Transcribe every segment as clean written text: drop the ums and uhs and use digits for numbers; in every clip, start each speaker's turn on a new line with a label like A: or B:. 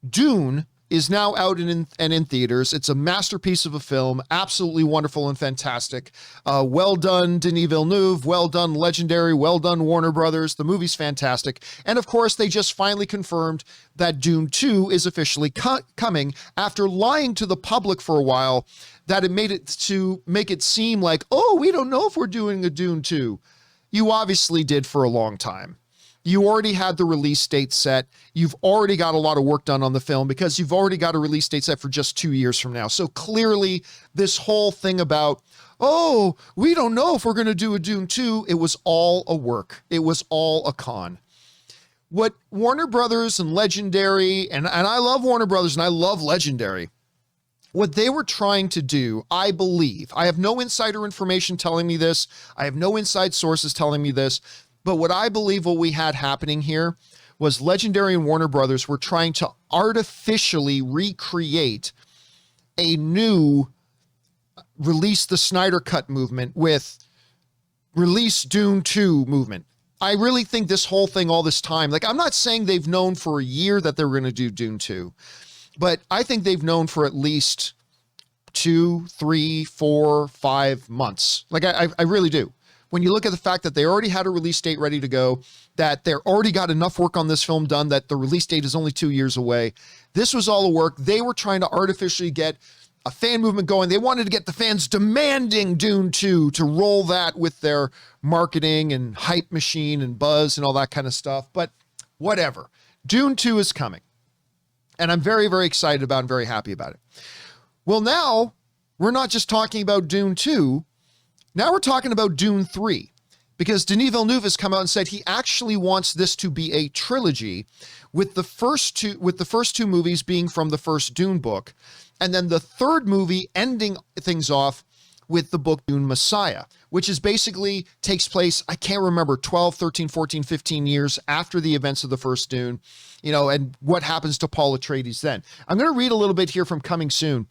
A: Dune is now out and in theaters. It's a masterpiece of a film, absolutely wonderful and fantastic. Well done, Denis Villeneuve. Well done, Legendary. Well done, Warner Brothers. The movie's fantastic. And of course, they just finally confirmed that Dune 2 is officially coming after lying to the public for a while, that it made it to make it seem like, oh, we don't know if we're doing a Dune 2. You obviously did for a long time. You already had the release date set. You've already got a lot of work done on the film because you've already got a release date set for just 2 years from now. So clearly this whole thing about, oh, we don't know if we're going to do a Dune 2, it was all a work. It was all a con. What Warner Brothers and Legendary, and I love Warner Brothers and I love Legendary, what they were trying to do, I believe, I have no insider information telling me this, I have no inside sources telling me this, but what I believe what we had happening here was Legendary and Warner Brothers were trying to artificially recreate a new release the Snyder Cut movement with release Dune 2 movement. I really think this whole thing all this time, like I'm not saying they've known for a year that they were going to do Dune 2, but I think they've known for at least 2, 3, 4, 5 months. Like I really do. When you look at the fact that they already had a release date ready to go, that they're already got enough work on this film done, that the release date is only 2 years away. This was all a work. They were trying to artificially get a fan movement going. They wanted to get the fans demanding Dune 2 to roll that with their marketing and hype machine and buzz and all that kind of stuff. But whatever. Dune 2 is coming. And I'm very, very excited about it and very happy about it. Well, now we're not just talking about Dune 2. Now we're talking about Dune 3, because Denis Villeneuve has come out and said he actually wants this to be a trilogy, with the first two movies being from the first Dune book, and then the third movie ending things off with the book Dune Messiah, which is basically takes place, I can't remember, 12, 13, 14, 15 years after the events of the first Dune, and what happens to Paul Atreides then. I'm going to read a little bit here from Coming Soon.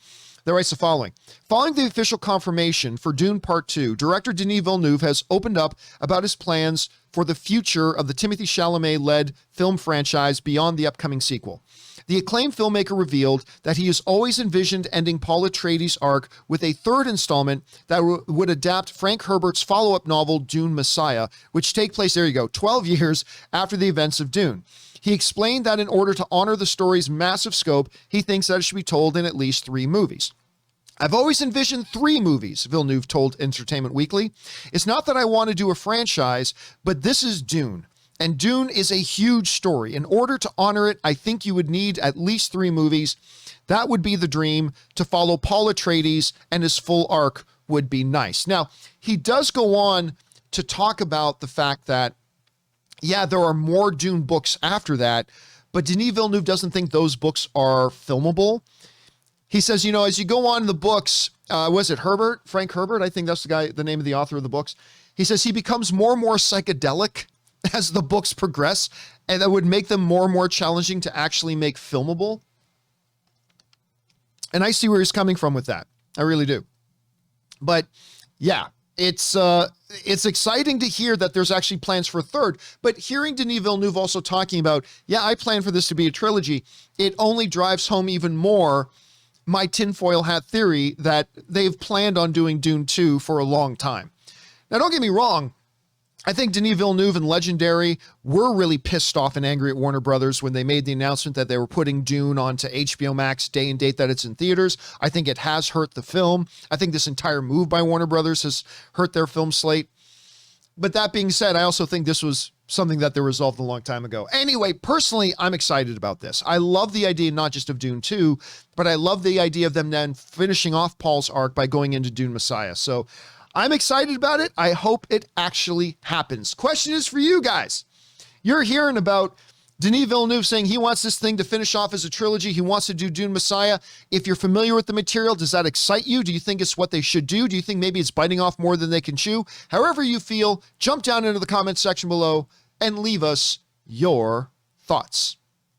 A: That writes the following. Following the official confirmation for Dune Part 2, director Denis Villeneuve has opened up about his plans for the future of the Timothée Chalamet-led film franchise beyond the upcoming sequel. The acclaimed filmmaker revealed that he has always envisioned ending Paul Atreides' arc with a third installment that would adapt Frank Herbert's follow-up novel Dune Messiah, which take place, 12 years after the events of Dune. He explained that in order to honor the story's massive scope, he thinks that it should be told in at least 3 movies. I've always envisioned 3 movies, Villeneuve told Entertainment Weekly. It's not that I want to do a franchise, but this is Dune. And Dune is a huge story. In order to honor it, I think you would need at least 3 movies. That would be the dream. To follow Paul Atreides and his full arc would be nice. Now, he does go on to talk about the fact that, yeah, there are more Dune books after that, but Denis Villeneuve doesn't think those books are filmable. He says, as you go on in the books, was it Herbert? Frank Herbert? I think that's the name of the author of the books. He says he becomes more and more psychedelic as the books progress, and that would make them more and more challenging to actually make filmable. And I see where he's coming from with that. I really do. But yeah, it's exciting to hear that there's actually plans for a third, but hearing Denis Villeneuve also talking about, yeah, I plan for this to be a trilogy, it only drives home even more my tinfoil hat theory that they've planned on doing Dune 2 for a long time. Now, don't get me wrong. I think Denis Villeneuve and Legendary were really pissed off and angry at Warner Brothers when they made the announcement that they were putting Dune onto HBO Max day and date that it's in theaters. I think it has hurt the film. I think this entire move by Warner Brothers has hurt their film slate. But that being said, I also think this was something that they resolved a long time ago. Anyway, personally, I'm excited about this. I love the idea not just of Dune 2, but I love the idea of them then finishing off Paul's arc by going into Dune Messiah. So I'm excited about it. I hope it actually happens. Question is for you guys. You're hearing about Denis Villeneuve saying he wants this thing to finish off as a trilogy. He wants to do Dune Messiah. If you're familiar with the material, does that excite you? Do you think it's what they should do? Do you think maybe it's biting off more than they can chew? However you feel, jump down into the comments section below and leave us your thoughts.